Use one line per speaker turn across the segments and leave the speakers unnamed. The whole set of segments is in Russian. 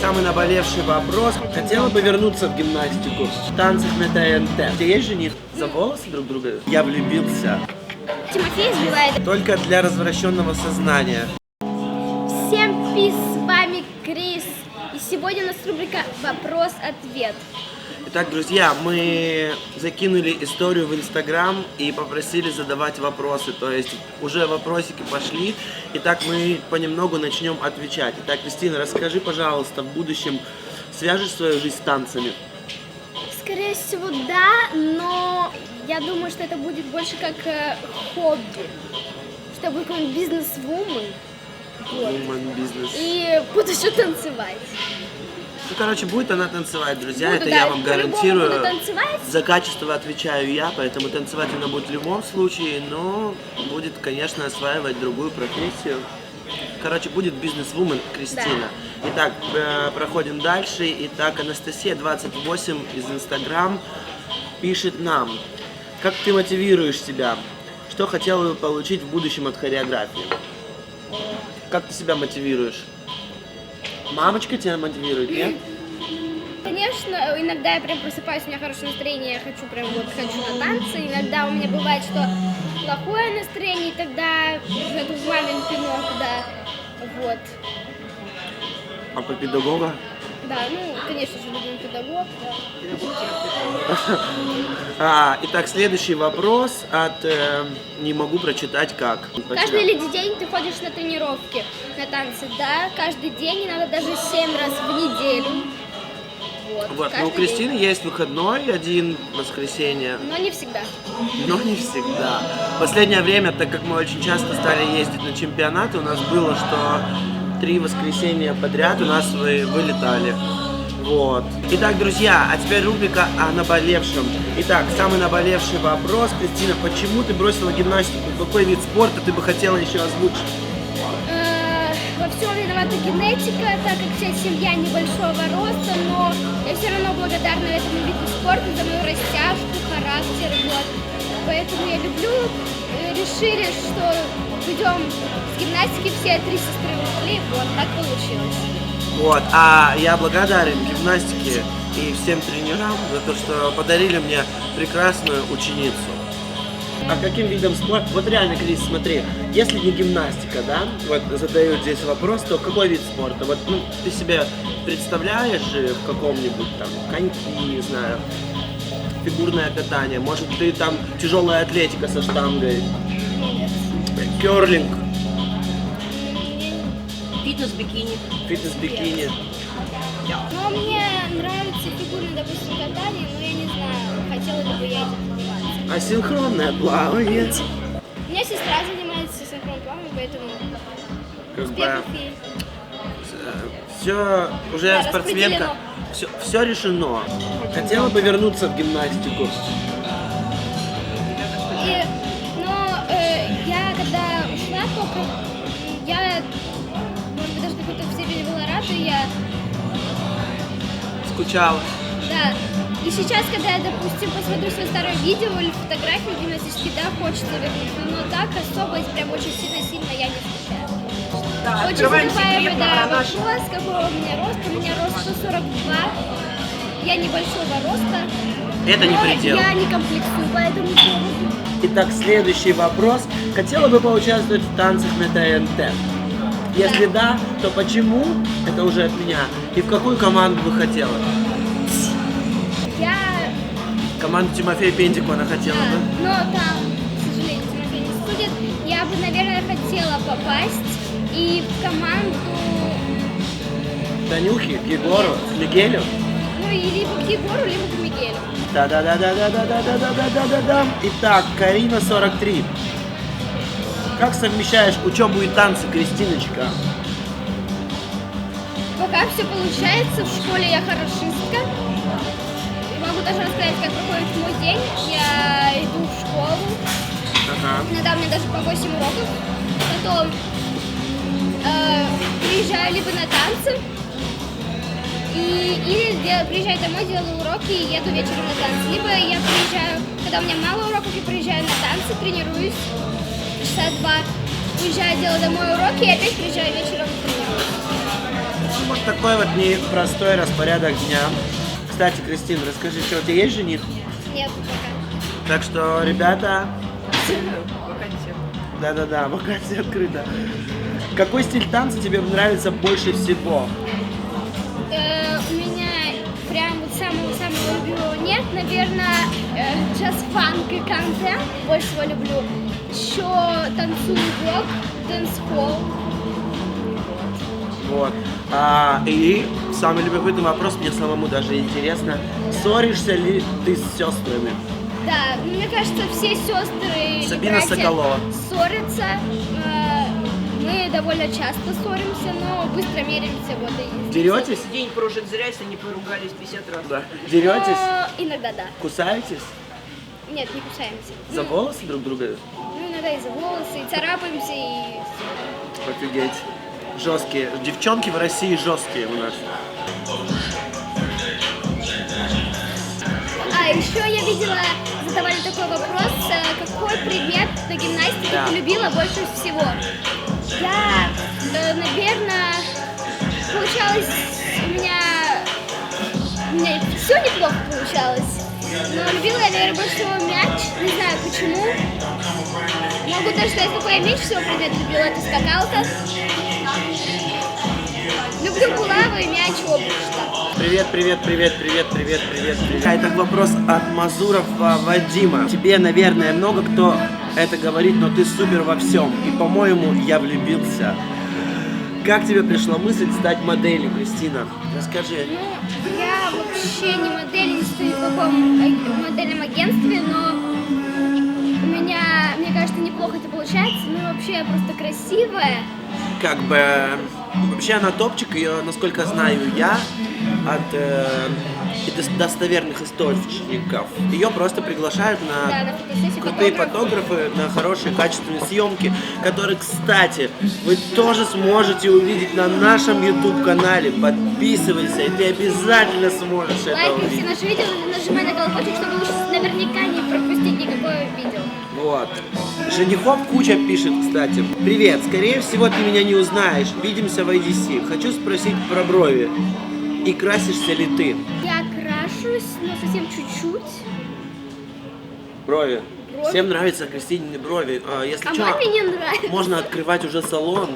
самый наболевший вопрос. Хотела бы вернуться в гимнастику в танцах на ТНТ. Где есть жених? За волосы друг друга? Я влюбился.
Тимофей сбивает.
Только для развращенного сознания.
Всем пис, с вами Крис. И сегодня у нас рубрика «Вопрос-ответ».
Итак, друзья, мы закинули историю в Инстаграм и попросили задавать вопросы. То есть уже вопросики пошли. Итак, мы понемногу начнем отвечать. Итак, Кристина, расскажи, пожалуйста, в будущем свяжешь свою жизнь с танцами?
Скорее всего, да, но я думаю, что это будет больше как хобби. Что я буду как бизнес-вумен. Вот.
Бизнес.
И буду еще танцевать.
Ну, короче, будет она танцевать, друзья,
Буду,
это
да,
я вам
по-любому
гарантирую.
буду танцевать.
За качество отвечаю я, поэтому танцевать она будет в любом случае, но будет, конечно, осваивать другую профессию. Короче, будет бизнес-вумен Кристина. Да. Итак, проходим дальше. Итак, Анастасия 28 из Инстаграм пишет нам: как ты мотивируешь себя? Что хотела бы получить в будущем от хореографии? Как ты себя мотивируешь? Мамочка тебя мотивирует, нет?
Конечно, иногда я прям просыпаюсь, у меня хорошее настроение, я хочу на танцы. Иногда у меня бывает, что плохое настроение, и тогда это мамин пинок, да, вот.
А по педагога?
Да, ну, конечно же, любим педагог, да.
Итак, следующий вопрос от не могу прочитать как.
Каждый или день ты ходишь на тренировки, на танцы, да? Каждый день, иногда даже 7 раз в неделю.
Вот, ну у Кристины есть выходной, один воскресенье.
Но не всегда.
Но не всегда. В последнее время, так как мы очень часто стали ездить на чемпионаты, у нас было, что 3 воскресенья подряд у нас вылетали. Вот. Итак, друзья, а теперь рубрика о наболевшем. Итак, самый наболевший вопрос. Кристина, почему ты бросила гимнастику? Какой вид спорта ты бы хотела еще озвучить?
Во всем виновата генетика, так как вся семья небольшого роста, но я все равно благодарна этому виду спорта за мою растяжку, характер, вот. Поэтому я люблю. Решили, что идем с гимнастики, все 3 сестры ушли, вот так получилось.
Вот, а я благодарен гимнастике и всем тренерам за то, что подарили мне прекрасную ученицу. А каким видом спорта? Вот реально, Крис, смотри, если не гимнастика, да, вот задают здесь вопрос, то какой вид спорта? Вот, ну, ты себе представляешь в каком-нибудь там коньки, не знаю, фигурное катание, может ты там тяжелая атлетика со штангой, керлинг,
фитнес-бикини.
Фитнес-бикини.
Но мне нравится фигурное, допустим, катание, но я не знаю, хотела ли бы я этим заниматься.
Асинхронное плавание.
У меня сестра занимается синхронным плаванием, поэтому успехов ей.
Все, уже
Да,
спортсменка, все решено. Хотела бы вернуться в гимнастику.
Но я когда ушла только, я, может быть, даже какой-то в степени была рада, я,
Скучала.
да. И сейчас, когда я, допустим, посмотрю свои старые видео или фотографии гимнастические, да, хочется вернуться, но так особо, прям очень сильно я не скучаю.
Да,
Очень
открываем
задаваемый,
секрет
да,
про наш...
вопрос, какого у меня роста. У меня рост 142, я небольшого роста.
Это не
но
предел.
я не комплексую, поэтому ничего.
Итак, следующий вопрос. Хотела бы поучаствовать в танцах на ТНТ? Если да, то почему? Это уже от меня. И в какую команду бы хотела?
Я...
Команду Тимофея Пентикова она хотела
Да,
бы?
но там, к сожалению, Тимофей не судит. Я бы, наверное, хотела попасть и в команду,
Танюхи, к Егору, к Мигелю?
ну, и либо к Егору, либо к Мигелю.
Да-да-да-да-да-да-да-да-да-да-да-да. Итак, Карина 43. Как совмещаешь учебу и танцы, Кристиночка?
Пока все получается, в школе я хорошистка. Могу даже рассказать, как проходит мой день. Я иду в школу.
Ага.
Иногда у меня даже по 8 уроков. Потом приезжаю либо на танцы, или приезжаю домой, делаю уроки и еду вечером на танцы. Либо я приезжаю, когда у меня мало уроков, я приезжаю на танцы, тренируюсь часа 2, уезжаю, делаю домой уроки и опять приезжаю вечером тренируюсь.
Вот такой вот непростой распорядок дня. Кстати, Кристин, расскажи, что у тебя есть жених?
Нет, пока.
Так что, ребята,
Вакансия.
да-да-да, вакансия открыта. Какой стиль танца тебе нравится больше всего?
У меня прям вот самого любимого нет. Наверное, джаз-фанк и контент больше всего люблю. Еще танцую рок, дэнс-холл.
Вот. И самый любопытный вопрос, мне самому даже интересно. Ссоришься ли ты с сестрами?
Да, мне кажется, все сестры и
Сабина
братья
Соколова.
ссорятся. Мы довольно часто ссоримся, но быстро миримся. Вот, и
Деретесь?
День прожит зря, если они поругались 50 раз.
Да. Деретесь?
Иногда да.
Кусаетесь?
Нет, не кусаемся.
За волосы друг друга?
Ну, иногда и за волосы, и царапаемся, и...
Офигеть. Жесткие. Девчонки в России жесткие у нас.
А, еще я видела, задавали такой вопрос, какой предмет на гимнастике
Да.
ты любила больше всего? Я, наверное, получалось у меня все неплохо получалось. Но любила я, наверное, больше всего мяч, не знаю почему. Могу даже сказать, какой я меньше всего предмет любила, это скакалка. Люблю булавы, мяч, обруч.
Привет, привет, привет, привет, привет, привет, привет. Это вопрос от Мазурова Вадима. Тебе, наверное, много кто это говорит, но ты супер во всем. И, по-моему, я влюбился. Как тебе пришла мысль стать моделью, Кристина? Расскажи.
Ну, я вообще не модель, не стою в каком модельном агентстве, но у меня, мне кажется, неплохо это получается. Ну, вообще, я просто красивая.
Как бы, вообще она топчик, ее, насколько знаю я, от достоверных источников. Ее просто приглашают
Да,
на
на фотосессии
крутые
фотограф.
фотографы, на хорошие качественные съемки, которые, кстати, вы тоже сможете увидеть на нашем YouTube-канале. Подписывайся, и ты обязательно сможешь это
Лайкай все
увидеть.
наши видео, нажимай на колокольчик, чтобы уж наверняка не пропустить никакое видео.
Вот. Женихов куча пишет, кстати. Привет, скорее всего ты меня не узнаешь. Видимся в IDC. Хочу спросить про брови. И красишься ли ты?
Я крашусь, но совсем чуть-чуть.
Брови.
Брови.
Всем нравятся Кристинины брови. Если
А
что,
маме не нравится.
можно открывать уже салон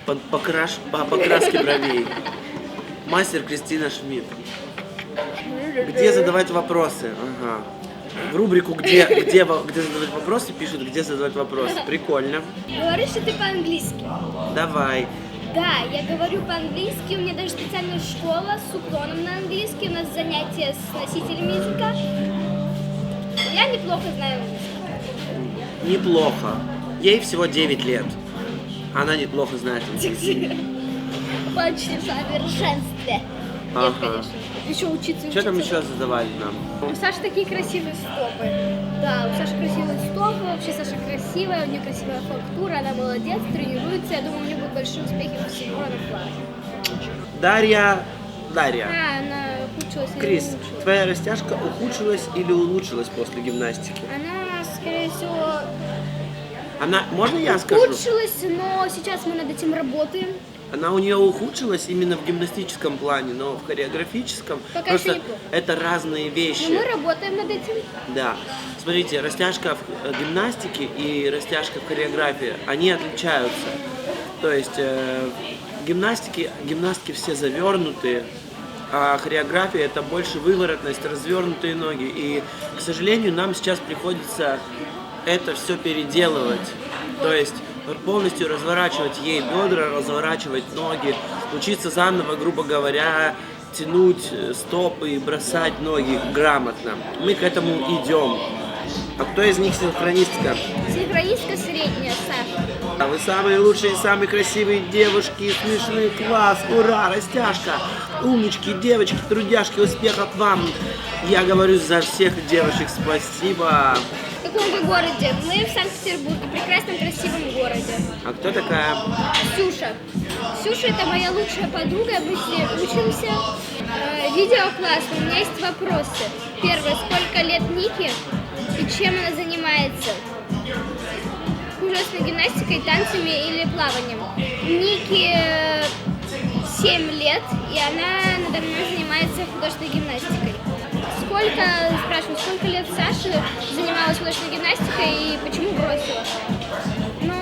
по покраске бровей. Мастер Кристина Шмидт. Где задавать вопросы? Ага. В рубрику где задавать вопросы пишут, где задавать вопросы. Прикольно.
Говоришь, что ты по-английски?
Давай.
Да, я говорю по-английски, у меня даже специальная школа с уклоном на английский, у нас занятия с носителями языка. Я неплохо знаю английский.
Неплохо. Ей всего 9 лет. Она неплохо знает английский.
Почти в совершенстве.
Ага.
Нет, конечно. Еще учиться.
Что там
учиться.
еще задавали нам?
У Саши такие красивые стопы. Да, у Саши красивые стопы, вообще Саша красивая, у нее красивая фактура, она молодец, тренируется. Я думаю, у нее будут большие успехи по синхронному плане.
Дарья.
Да, она ухудшилась или
Крис,
улучшилась.
твоя растяжка ухудшилась или улучшилась после гимнастики?
Она, скорее всего,
Можно я скажу?
ухудшилась, но сейчас мы над этим работаем.
Она у нее ухудшилась именно в гимнастическом плане, но в хореографическом
Пока
просто
еще неплохо.
это разные вещи.
Но мы работаем над этим.
Да. Смотрите, растяжка в гимнастике и растяжка в хореографии, они отличаются. То есть гимнастки все завернутые, а хореография это больше выворотность, развернутые ноги. И, к сожалению, нам сейчас приходится это все переделывать. То есть полностью разворачивать ей бедра, разворачивать ноги, учиться заново, грубо говоря, тянуть стопы и бросать ноги грамотно. Мы к этому идем. А кто из них синхронистка?
Синхронистка средняя, Саша.
А вы самые лучшие, самые красивые девушки, смешные, класс, ура, растяжка, умнички, девочки, трудяшки, успехов вам. Я говорю за всех девочек спасибо.
В каком вы городе? Мы в Санкт-Петербурге, прекрасном, красивом городе.
А кто такая?
Ксюша. Ксюша это моя лучшая подруга, мы с ней учимся. Видео классно, у меня есть вопросы. Первое, сколько лет Нике и чем она занимается? Художественной гимнастикой, танцами или плаванием? Нике 7 лет, и она надо мной занимается художественной гимнастикой. Сколько лет Саша занималась художественной гимнастикой и почему бросила? Ну,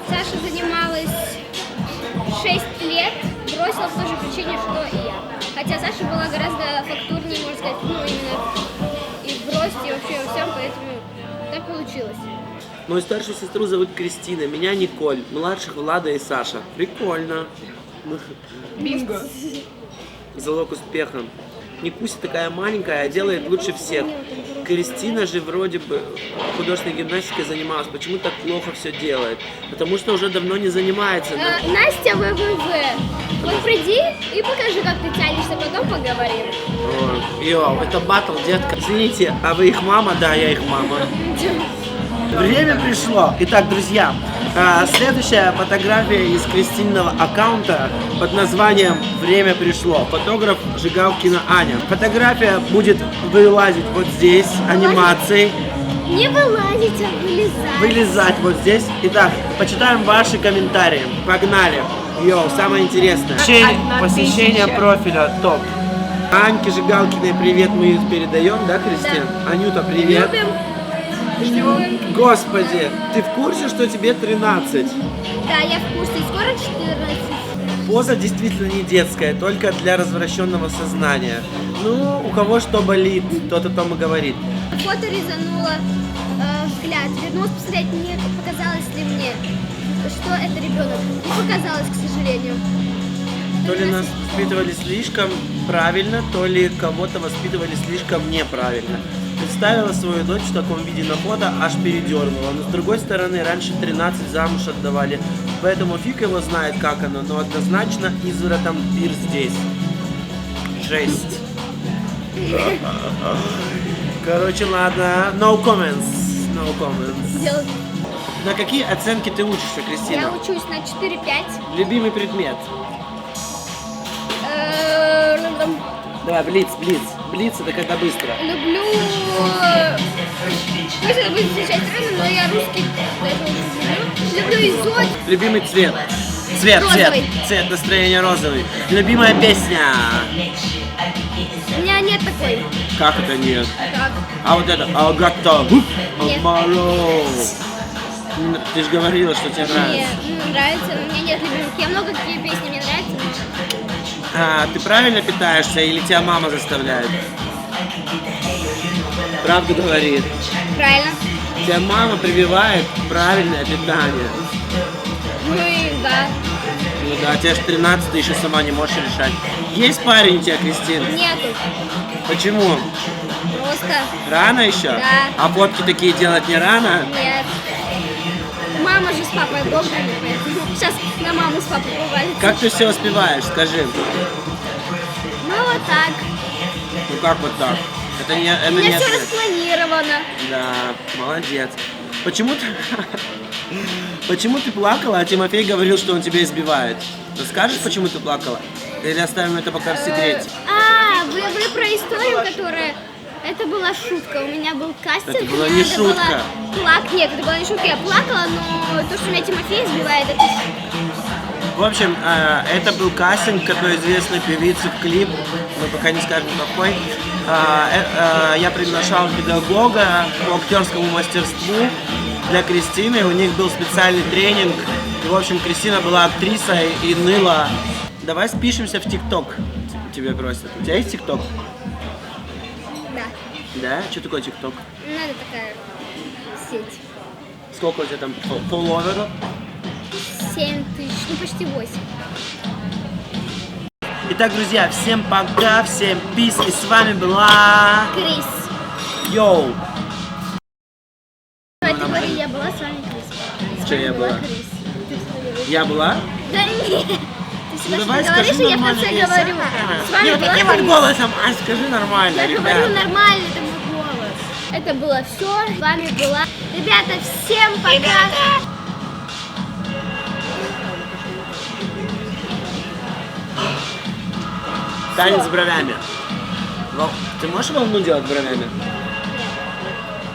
Саша занималась 6 лет, бросила по той же причине, что и я. Хотя Саша была гораздо фактурнее, можно сказать, ну, именно и в росте, и вообще во всем, поэтому так получилось.
Мою старшую сестру зовут Кристина, меня Николь, младших Влада и Саша. Прикольно.
Бинго.
Залог успеха. Никуся такая маленькая, а делает лучше всех. Кристина же вроде бы художественной гимнастикой занималась. Почему так плохо все делает? Потому что уже давно не занимается.
Настя ВВВ. Вот приди и покажи, как ты тянешься, потом поговорим.
Йоу, это батл, детка. Извините, а вы их мама? Да, я их мама. Время пришло. Итак, друзья, следующая фотография из Кристининого аккаунта под названием «Время пришло». Фотограф Жигалкина Аня. Фотография будет вылазить вот здесь, анимацией.
Не вылазить, а вылезать.
Вылезать вот здесь. Итак, почитаем ваши комментарии. Погнали. Йоу, самое интересное. Посещение профиля топ. Аньке Жигалкиной привет мы передаем, да, Кристин?
Да.
Анюта, привет.
Любим. Ждем.
Господи, ты в курсе, что тебе 13?
Да, я в курсе. Скоро 14.
Поза действительно не детская, только для развращенного сознания. Ну, у кого что болит, тот о том и говорит.
Фото резануло взгляд. Вернулась посмотреть, мне показалось ли мне, что это ребенок. Не показалось, к сожалению.
То ли нас воспитывали слишком правильно, то ли кого-то воспитывали слишком неправильно. Представила свою дочь в таком виде на фото, аж передернула. Но с другой стороны, раньше 13 замуж отдавали. Поэтому фиг его знает, как оно, но однозначно изворотом пир здесь. Жесть. Короче, ладно. No comments. No comments. На какие оценки ты учишься, Кристина?
Я учусь на 4-5.
Любимый предмет? Давай, блиц. Блиц это когда быстро.
Люблю... Пусть это будет звучать странно, но я русский даже очень люблю. Люблю изот.
Любимый цвет?
Розовый.
Цвет настроения розовый. Любимая песня?
У меня нет такой.
Как это нет?
Так.
А вот это? Агата.
Нет.
Ты же говорила, что тебе нравится.
Мне нравится, но у меня нет любимых. Я много какие песни мне нравятся.
Ты правильно питаешься или тебя мама заставляет? Правду говорит.
Правильно.
Тебя мама прививает правильное питание.
Ну и да.
Ну да, тебе же 13, ты еще сама не можешь решать. Есть парень у тебя, Кристина?
Нету.
Почему?
Просто
Рано еще?
Да.
А фотки такие делать не рано?
нет. Мама же с папой добрыми, поэтому сейчас на маму с папой бывает.
Как ты все успеваешь, скажи?
Ну вот так.
Ну как вот так? Это не, это
У меня
не
все
ответ.
распланировано.
Да, молодец. Почему ты плакала, а Тимофей говорил, что он тебя избивает? Расскажешь, почему ты плакала? Или оставим это пока в секрете?
Вы про историю, которая... Это была шутка. У меня был кастинг.
Это была
мне
не
надо
шутка.
было Нет, это была не шутка. Я плакала, но то, что меня Тимофей избивает, это...
В общем, это был кастинг к одной известной певице в клип. Мы пока не скажем какой. Я приглашал педагога по актерскому мастерству для Кристины. У них был специальный тренинг. И, в общем, Кристина была актрисой и ныла. Давай спишемся в ТикТок. Тебе просят. У тебя есть ТикТок?
Да.
Да? Что такое ТикТок?
Ну, это такая сеть.
Сколько у тебя там фолловеров?
7 тысяч, ну почти 8.
Итак, друзья, всем пока, всем пис, и с вами была...
Крис.
Йоу!
Давай, ты говори, я была с вами Крис.
Что я была?
Крис. Ты всегда говоришь.
Я была?
Да нет. Ты всегда
Давай
что-то говоришь,
скажи
и я в
нормально.
конце
Лиза.
говорю. С вами
Не,
была
таким вот
Крис.
голосом, скажи нормально,
Я
ребят.
говорю нормально, это мой голос. Это было все. С вами была... Ребята, всем пока.
Танец с бровями. Ты можешь волну делать бровями?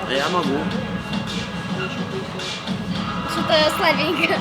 А я могу.
Что-то слабенько.